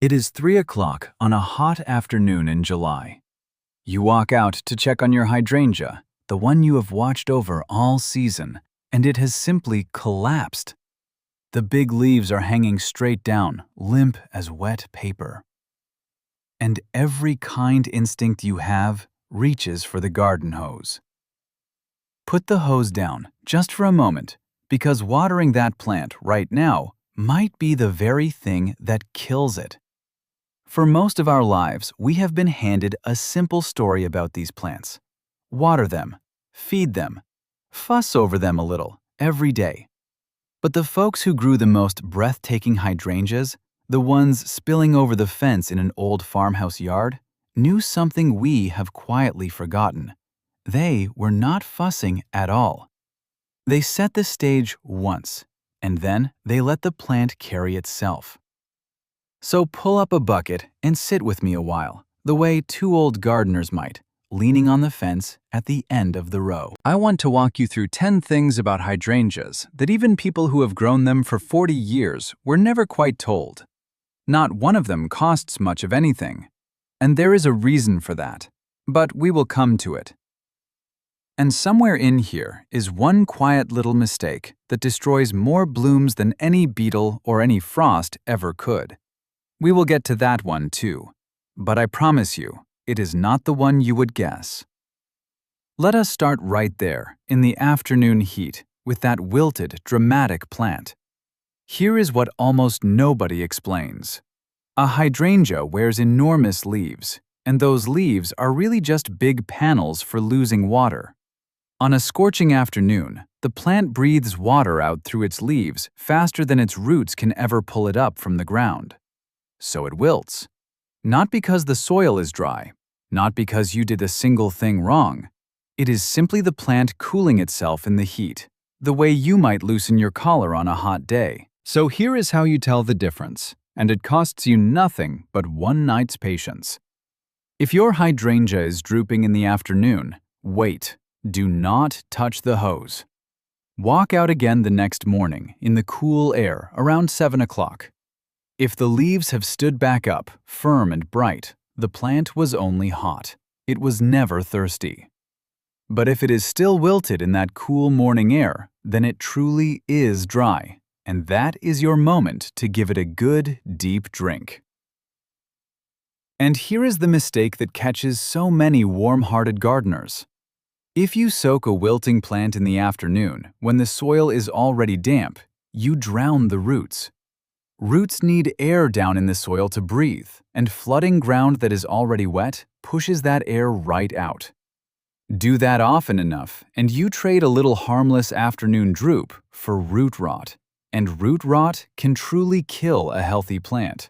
It is 3 o'clock on a hot afternoon in July. You walk out to check on your hydrangea, the one you have watched over all season, and it has simply collapsed. The big leaves are hanging straight down, limp as wet paper. And every kind instinct you have reaches for the garden hose. Put the hose down just for a moment, because watering that plant right now might be the very thing that kills it. For most of our lives, we have been handed a simple story about these plants. Water them, feed them, fuss over them a little every day. But the folks who grew the most breathtaking hydrangeas, the ones spilling over the fence in an old farmhouse yard, knew something we have quietly forgotten. They were not fussing at all. They set the stage once, and then they let the plant carry itself. So pull up a bucket and sit with me a while, the way two old gardeners might, leaning on the fence at the end of the row. I want to walk you through 10 things about hydrangeas that even people who have grown them for 40 years were never quite told. Not one of them costs much of anything, and there is a reason for that, but we will come to it. And somewhere in here is one quiet little mistake that destroys more blooms than any beetle or any frost ever could. We will get to that one too, but I promise you, it is not the one you would guess. Let us start right there, in the afternoon heat, with that wilted, dramatic plant. Here is what almost nobody explains. A hydrangea wears enormous leaves, and those leaves are really just big panels for losing water. On a scorching afternoon, the plant breathes water out through its leaves faster than its roots can ever pull it up from the ground. So it wilts. Not because the soil is dry, not because you did a single thing wrong. It is simply the plant cooling itself in the heat, the way you might loosen your collar on a hot day. So here is how you tell the difference, and it costs you nothing but one night's patience. If your hydrangea is drooping in the afternoon, wait. Do not touch the hose. Walk out again the next morning in the cool air around 7 o'clock. If the leaves have stood back up, firm and bright, the plant was only hot. It was never thirsty. But if it is still wilted in that cool morning air, then it truly is dry, and that is your moment to give it a good, deep drink. And here is the mistake that catches so many warm-hearted gardeners. If you soak a wilting plant in the afternoon, when the soil is already damp, you drown the roots. Roots need air down in the soil to breathe, and flooding ground that is already wet pushes that air right out. Do that often enough, and you trade a little harmless afternoon droop for root rot, and root rot can truly kill a healthy plant.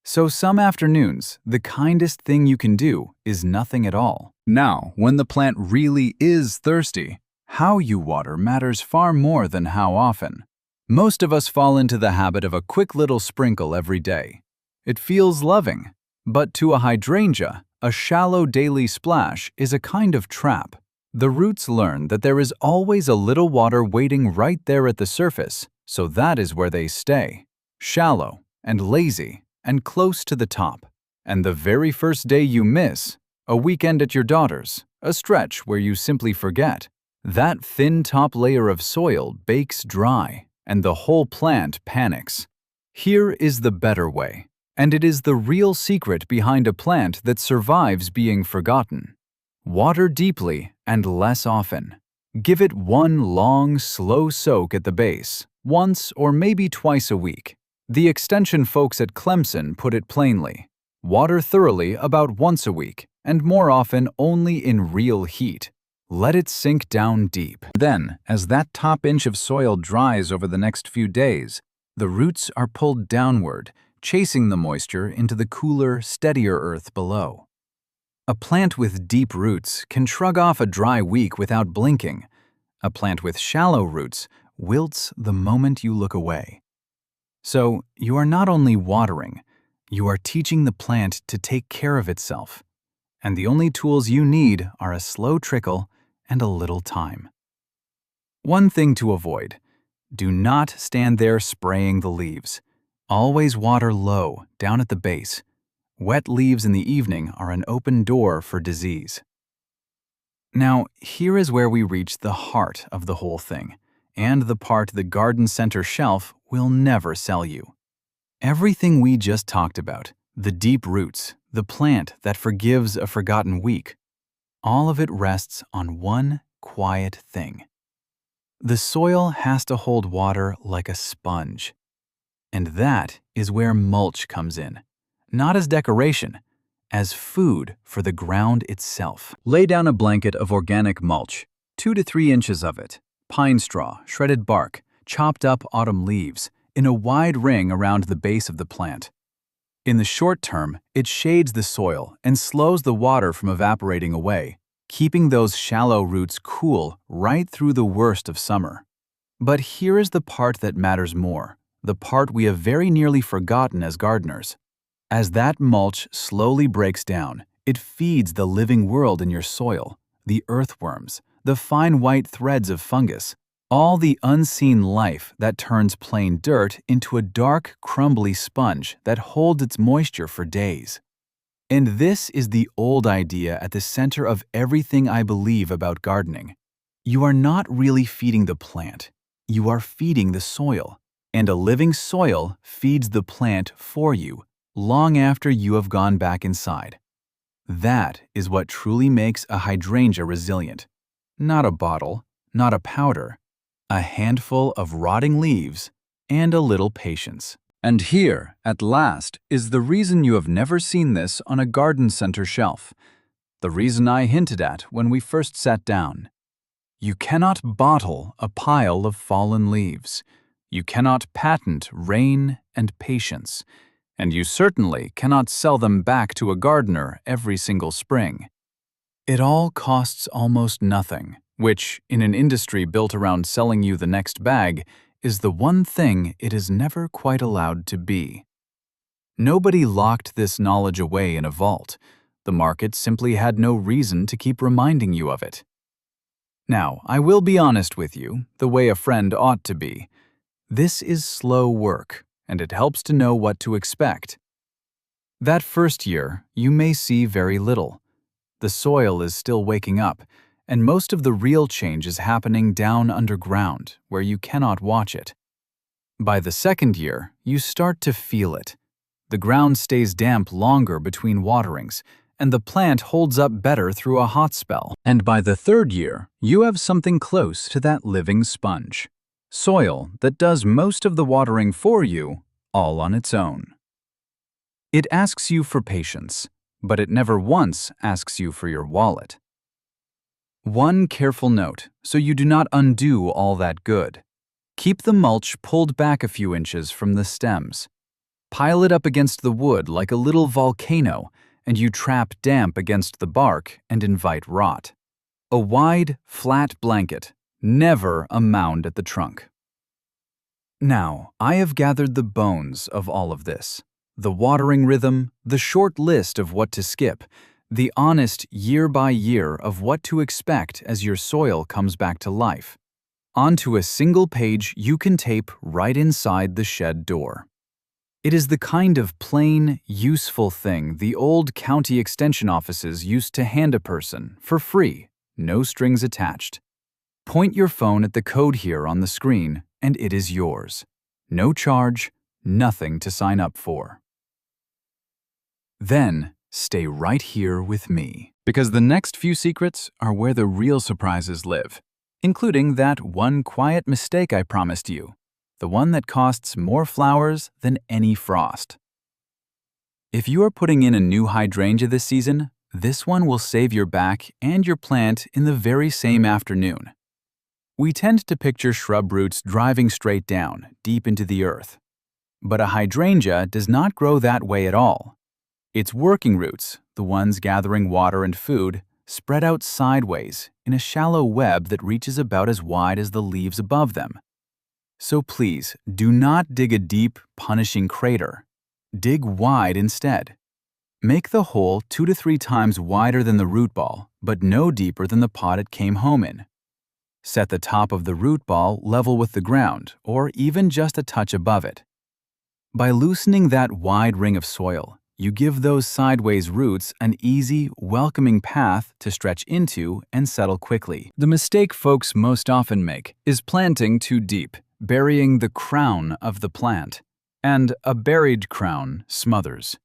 So some afternoons, the kindest thing you can do is nothing at all. Now, when the plant really is thirsty, how you water matters far more than how often. Most of us fall into the habit of a quick little sprinkle every day. It feels loving, but to a hydrangea, a shallow daily splash is a kind of trap. The roots learn that there is always a little water waiting right there at the surface, so that is where they stay. Shallow and lazy and close to the top. And the very first day you miss, a weekend at your daughter's, a stretch where you simply forget, that thin top layer of soil bakes dry, and the whole plant panics. Here is the better way, and it is the real secret behind a plant that survives being forgotten. Water deeply and less often. Give it one long, slow soak at the base, once or maybe twice a week. The extension folks at Clemson put it plainly. Water thoroughly about once a week, and more often only in real heat. Let it sink down deep. Then, as that top inch of soil dries over the next few days, the roots are pulled downward, chasing the moisture into the cooler, steadier earth below. A plant with deep roots can shrug off a dry week without blinking. A plant with shallow roots wilts the moment you look away. So, you are not only watering, you are teaching the plant to take care of itself. And the only tools you need are a slow trickle and a little time. One thing to avoid: do not stand there spraying the leaves. Always water low, down at the base. Wet leaves in the evening are an open door for disease. Now, here is where we reach the heart of the whole thing, and the part the garden center shelf will never sell you. Everything we just talked about, the deep roots, the plant that forgives a forgotten week, all of it rests on one quiet thing. The soil has to hold water like a sponge. And that is where mulch comes in, not as decoration, as food for the ground itself. Lay down a blanket of organic mulch, 2 to 3 inches of it, pine straw, shredded bark, chopped up autumn leaves, in a wide ring around the base of the plant. In the short term, it shades the soil and slows the water from evaporating away, keeping those shallow roots cool right through the worst of summer. But here is the part that matters more, the part we have very nearly forgotten as gardeners. As that mulch slowly breaks down, it feeds the living world in your soil, the earthworms, the fine white threads of fungus, all the unseen life that turns plain dirt into a dark, crumbly sponge that holds its moisture for days. And this is the old idea at the center of everything I believe about gardening. You are not really feeding the plant. You are feeding the soil. And a living soil feeds the plant for you long after you have gone back inside. That is what truly makes a hydrangea resilient. Not a bottle, not a powder, a handful of rotting leaves, and a little patience. And here, at last, is the reason you have never seen this on a garden center shelf. The reason I hinted at when we first sat down. You cannot bottle a pile of fallen leaves. You cannot patent rain and patience. And you certainly cannot sell them back to a gardener every single spring. It all costs almost nothing, which, in an industry built around selling you the next bag, is the one thing it is never quite allowed to be. Nobody locked this knowledge away in a vault. The market simply had no reason to keep reminding you of it. Now, I will be honest with you, the way a friend ought to be. This is slow work, and it helps to know what to expect. That first year, you may see very little. The soil is still waking up, and most of the real change is happening down underground, where you cannot watch it. By the second year, you start to feel it. The ground stays damp longer between waterings, and the plant holds up better through a hot spell. And by the third year, you have something close to that living sponge. Soil that does most of the watering for you, all on its own. It asks you for patience, but it never once asks you for your wallet. One careful note, so you do not undo all that good. Keep the mulch pulled back a few inches from the stems. Pile it up against the wood like a little volcano, and you trap damp against the bark and invite rot. A wide, flat blanket, never a mound at the trunk. Now, I have gathered the bones of all of this. The watering rhythm, the short list of what to skip, the honest year by year of what to expect as your soil comes back to life. Onto a single page you can tape right inside the shed door. It is the kind of plain, useful thing the old county extension offices used to hand a person for free, no strings attached. Point your phone at the code here on the screen, and it is yours. No charge, nothing to sign up for. Then, stay right here with me, because the next few secrets are where the real surprises live, including that one quiet mistake I promised you, the one that costs more flowers than any frost. If you are putting in a new hydrangea this season, this one will save your back and your plant in the very same afternoon. We tend to picture shrub roots driving straight down, deep into the earth. But a hydrangea does not grow that way at all. Its working roots, the ones gathering water and food, spread out sideways in a shallow web that reaches about as wide as the leaves above them. So please, do not dig a deep, punishing crater. Dig wide instead. Make the hole 2 to 3 times wider than the root ball, but no deeper than the pot it came home in. Set the top of the root ball level with the ground, or even just a touch above it. By loosening that wide ring of soil, you give those sideways roots an easy, welcoming path to stretch into and settle quickly. The mistake folks most often make is planting too deep, burying the crown of the plant, and a buried crown smothers.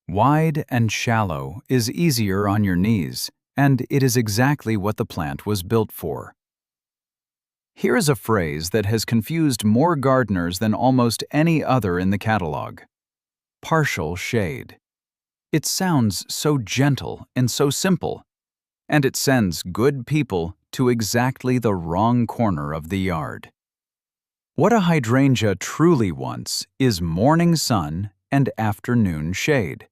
Wide and shallow is easier on your knees, and it is exactly what the plant was built for. Here is a phrase that has confused more gardeners than almost any other in the catalog: partial shade. It sounds so gentle and so simple, and it sends good people to exactly the wrong corner of the yard. What a hydrangea truly wants is morning sun and afternoon shade.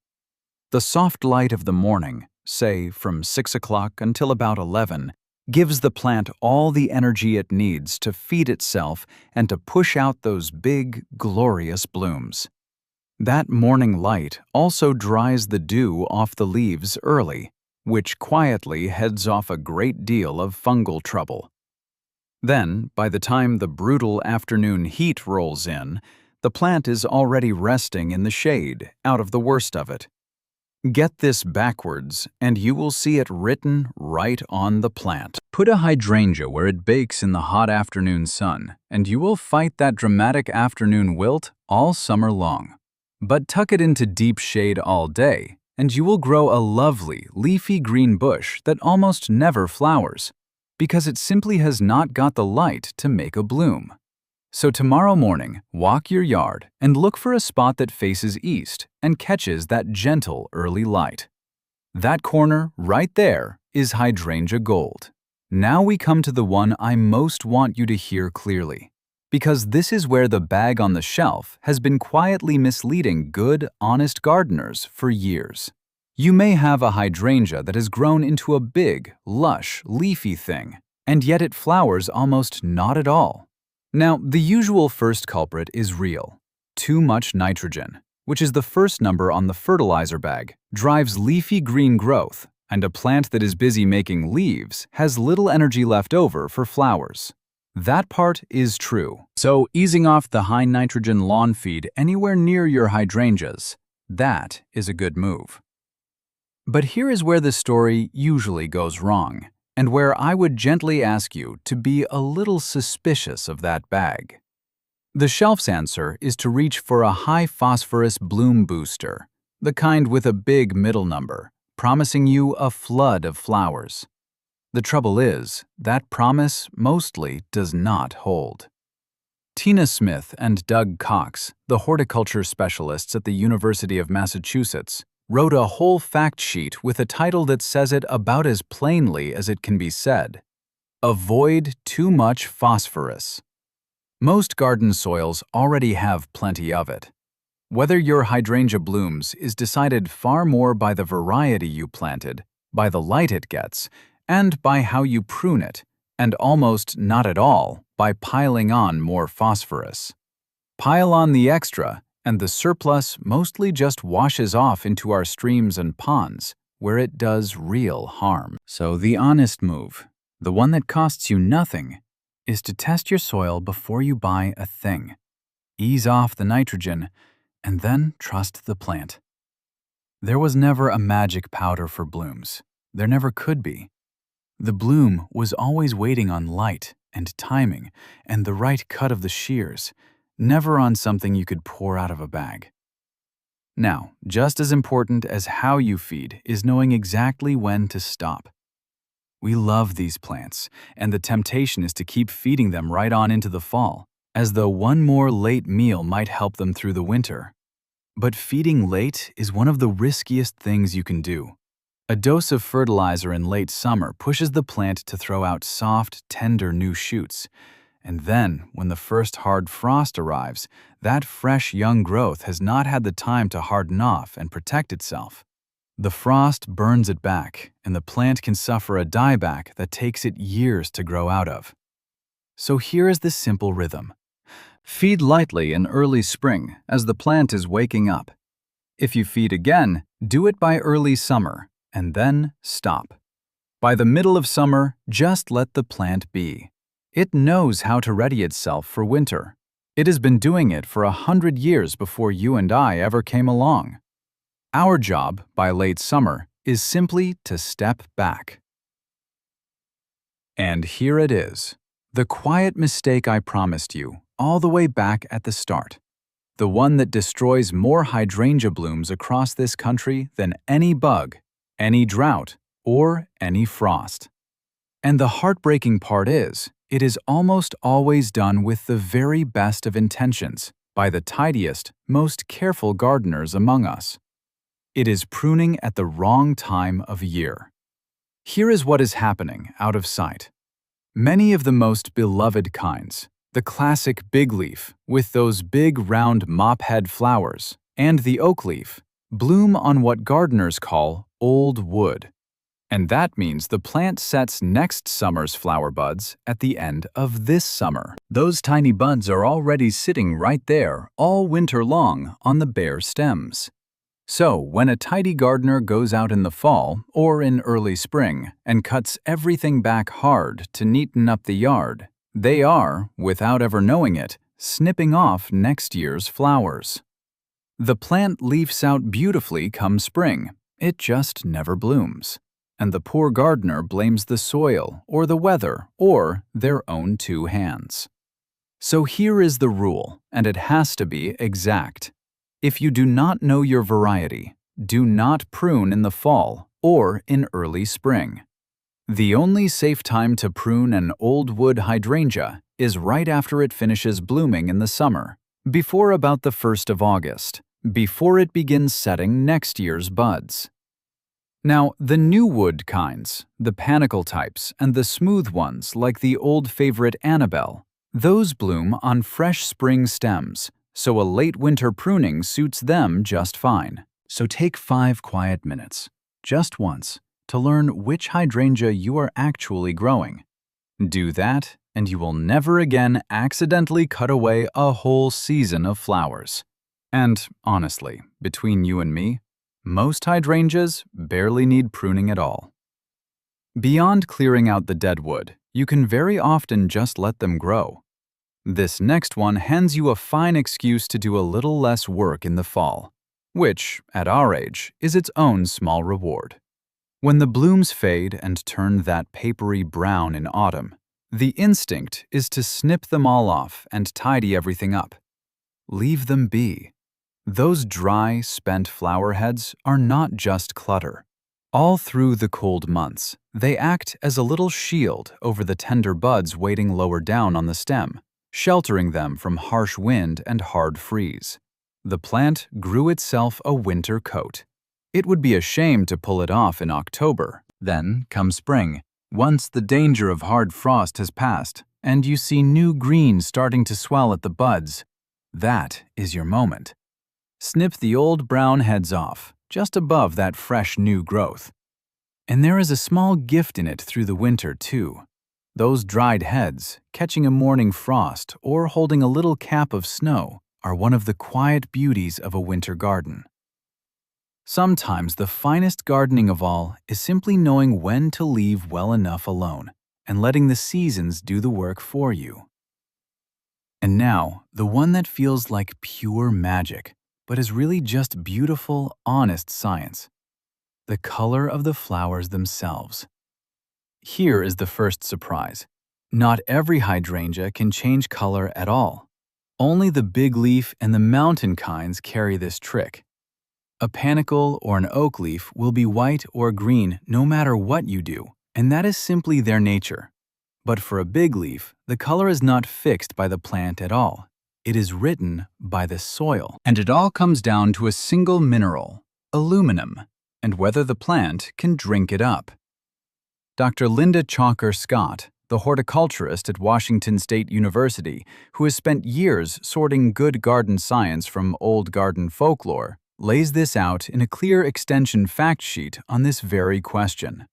The soft light of the morning, say from 6 o'clock until about 11, gives the plant all the energy it needs to feed itself and to push out those big, glorious blooms. That morning light also dries the dew off the leaves early, which quietly heads off a great deal of fungal trouble. Then, by the time the brutal afternoon heat rolls in, the plant is already resting in the shade, out of the worst of it. Get this backwards, and you will see it written right on the plant. Put a hydrangea where it bakes in the hot afternoon sun, and you will fight that dramatic afternoon wilt all summer long. But tuck it into deep shade all day, and you will grow a lovely, leafy green bush that almost never flowers, because it simply has not got the light to make a bloom. So tomorrow morning, walk your yard and look for a spot that faces east and catches that gentle early light. That corner right there is Hydrangea Gold. Now we come to the one I most want you to hear clearly, because this is where the bag on the shelf has been quietly misleading good, honest gardeners for years. You may have a hydrangea that has grown into a big, lush, leafy thing, and yet it flowers almost not at all. Now, the usual first culprit is real. Too much nitrogen, which is the first number on the fertilizer bag, drives leafy green growth, and a plant that is busy making leaves has little energy left over for flowers. That part is true. So, easing off the high nitrogen lawn feed anywhere near your hydrangeas, that is a good move. But here is where the story usually goes wrong, and where I would gently ask you to be a little suspicious of that bag. The shelf's answer is to reach for a high phosphorus bloom booster, the kind with a big middle number, promising you a flood of flowers. The trouble is, that promise mostly does not hold. Tina Smith and Doug Cox, the horticulture specialists at the University of Massachusetts, wrote a whole fact sheet with a title that says it about as plainly as it can be said: Avoid too much phosphorus. Most garden soils already have plenty of it. Whether your hydrangea blooms is decided far more by the variety you planted, by the light it gets, and by how you prune it, and almost not at all by piling on more phosphorus. Pile on the extra, and the surplus mostly just washes off into our streams and ponds, where it does real harm. So the honest move, the one that costs you nothing, is to test your soil before you buy a thing. Ease off the nitrogen, and then trust the plant. There was never a magic powder for blooms. There never could be. The bloom was always waiting on light and timing and the right cut of the shears, never on something you could pour out of a bag. Now, just as important as how you feed is knowing exactly when to stop. We love these plants, and the temptation is to keep feeding them right on into the fall, as though one more late meal might help them through the winter. But feeding late is one of the riskiest things you can do. A dose of fertilizer in late summer pushes the plant to throw out soft, tender new shoots. And then, when the first hard frost arrives, that fresh young growth has not had the time to harden off and protect itself. The frost burns it back, and the plant can suffer a dieback that takes it years to grow out of. So here is the simple rhythm. Feed lightly in early spring as the plant is waking up. If you feed again, do it by early summer, and then stop. By the middle of summer, just let the plant be. It knows how to ready itself for winter. It has been doing it for 100 years before you and I ever came along. Our job, by late summer, is simply to step back. And here it is, the quiet mistake I promised you, all the way back at the start. The one that destroys more hydrangea blooms across this country than any bug, any drought, or any frost. And the heartbreaking part is, it is almost always done with the very best of intentions by the tidiest, most careful gardeners among us. It is pruning at the wrong time of year. Here is what is happening out of sight. Many of the most beloved kinds, the classic big leaf with those big round mop-head flowers, and the oak leaf, bloom on what gardeners call old wood. And that means the plant sets next summer's flower buds at the end of this summer. Those tiny buds are already sitting right there all winter long on the bare stems. So when a tidy gardener goes out in the fall or in early spring and cuts everything back hard to neaten up the yard, they are, without ever knowing it, snipping off next year's flowers. The plant leaves out beautifully come spring. It just never blooms. And the poor gardener blames the soil or the weather or their own two hands. So here is the rule, and it has to be exact. If you do not know your variety, do not prune in the fall or in early spring. The only safe time to prune an old wood hydrangea is right after it finishes blooming in the summer, before about the 1st of August, before it begins setting next year's buds. Now, the new wood kinds, the panicle types, and the smooth ones like the old favorite Annabelle, those bloom on fresh spring stems, so a late winter pruning suits them just fine. So take 5 quiet minutes, just once, to learn which hydrangea you are actually growing. Do that, and you will never again accidentally cut away a whole season of flowers. And honestly, between you and me, most hydrangeas barely need pruning at all. Beyond clearing out the dead wood, you can very often just let them grow. This next one hands you a fine excuse to do a little less work in the fall, which, at our age, is its own small reward. When the blooms fade and turn that papery brown in autumn, the instinct is to snip them all off and tidy everything up. Leave them be. Those dry, spent flower heads are not just clutter. All through the cold months, they act as a little shield over the tender buds waiting lower down on the stem, sheltering them from harsh wind and hard freeze. The plant grew itself a winter coat. It would be a shame to pull it off in October. Then, come spring, once the danger of hard frost has passed and you see new green starting to swell at the buds, that is your moment. Snip the old brown heads off, just above that fresh new growth. And there is a small gift in it through the winter, too. Those dried heads, catching a morning frost or holding a little cap of snow, are one of the quiet beauties of a winter garden. Sometimes the finest gardening of all is simply knowing when to leave well enough alone and letting the seasons do the work for you. And now, the one that feels like pure magic, but is really just beautiful, honest science. The color of the flowers themselves. Here is the first surprise. Not every hydrangea can change color at all. Only the big leaf and the mountain kinds carry this trick. A panicle or an oak leaf will be white or green no matter what you do, and that is simply their nature. But for a big leaf, the color is not fixed by the plant at all. It is written by the soil. And it all comes down to a single mineral, aluminum, and whether the plant can drink it up. Dr. Linda Chalker Scott, the horticulturist at Washington State University, who has spent years sorting good garden science from old garden folklore, lays this out in a clear extension fact sheet on this very question.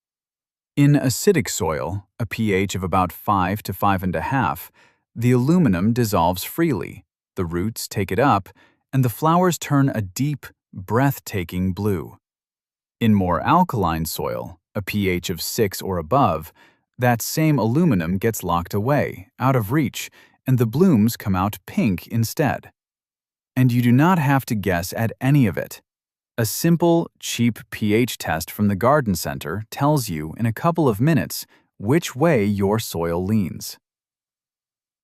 In acidic soil, a pH of about 5 to 5.5, the aluminum dissolves freely, the roots take it up, and the flowers turn a deep, breathtaking blue. In more alkaline soil, a pH of 6 or above, that same aluminum gets locked away, out of reach, and the blooms come out pink instead. And you do not have to guess at any of it. A simple, cheap pH test from the garden center tells you in a couple of minutes which way your soil leans.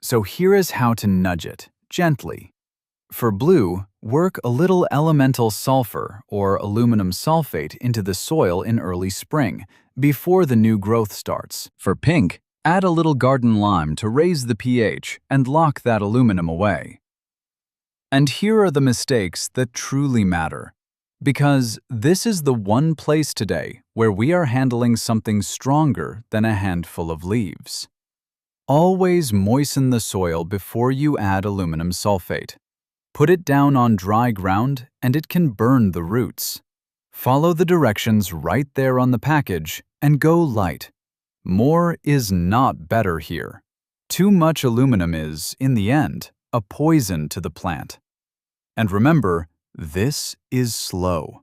So here is how to nudge it, gently. For blue, work a little elemental sulfur or aluminum sulfate into the soil in early spring, before the new growth starts. For pink, add a little garden lime to raise the pH and lock that aluminum away. And here are the mistakes that truly matter. Because this is the one place today where we are handling something stronger than a handful of leaves. Always moisten the soil before you add aluminum sulfate. Put it down on dry ground and it can burn the roots. Follow the directions right there on the package and go light. More is not better here. Too much aluminum is, in the end, a poison to the plant. And remember, this is slow.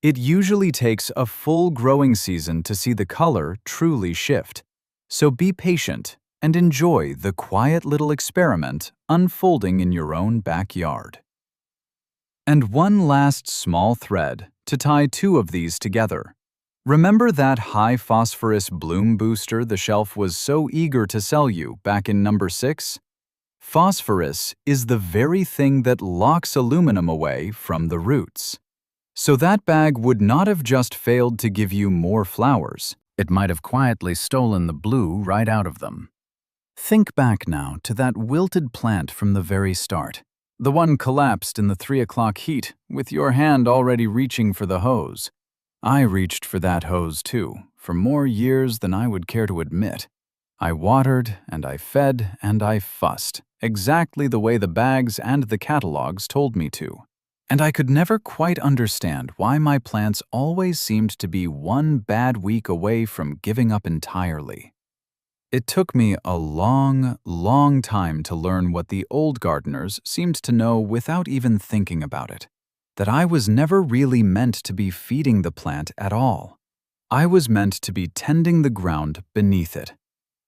It usually takes a full growing season to see the color truly shift. So be patient and enjoy the quiet little experiment unfolding in your own backyard. And one last small thread to tie two of these together. Remember that high phosphorus bloom booster the shelf was so eager to sell you back in number 6? Phosphorus is the very thing that locks aluminum away from the roots. So that bag would not have just failed to give you more flowers. It might have quietly stolen the blue right out of them. Think back now to that wilted plant from the very start. The one collapsed in the 3 o'clock heat, with your hand already reaching for the hose. I reached for that hose too, for more years than I would care to admit. I watered, and I fed, and I fussed, exactly the way the bags and the catalogs told me to. And I could never quite understand why my plants always seemed to be one bad week away from giving up entirely. It took me a long, long time to learn what the old gardeners seemed to know without even thinking about it, that I was never really meant to be feeding the plant at all. I was meant to be tending the ground beneath it.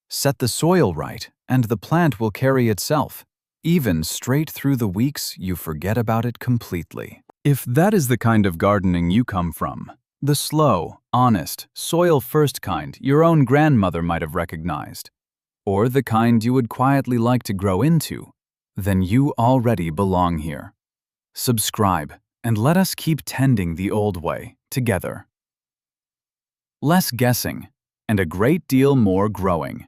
Set the soil right, and the plant will carry itself, even straight through the weeks you forget about it completely. If that is the kind of gardening you come from, the slow, honest, soil-first kind your own grandmother might have recognized, or the kind you would quietly like to grow into, then you already belong here. Subscribe, and let us keep tending the old way together. Less guessing, and a great deal more growing.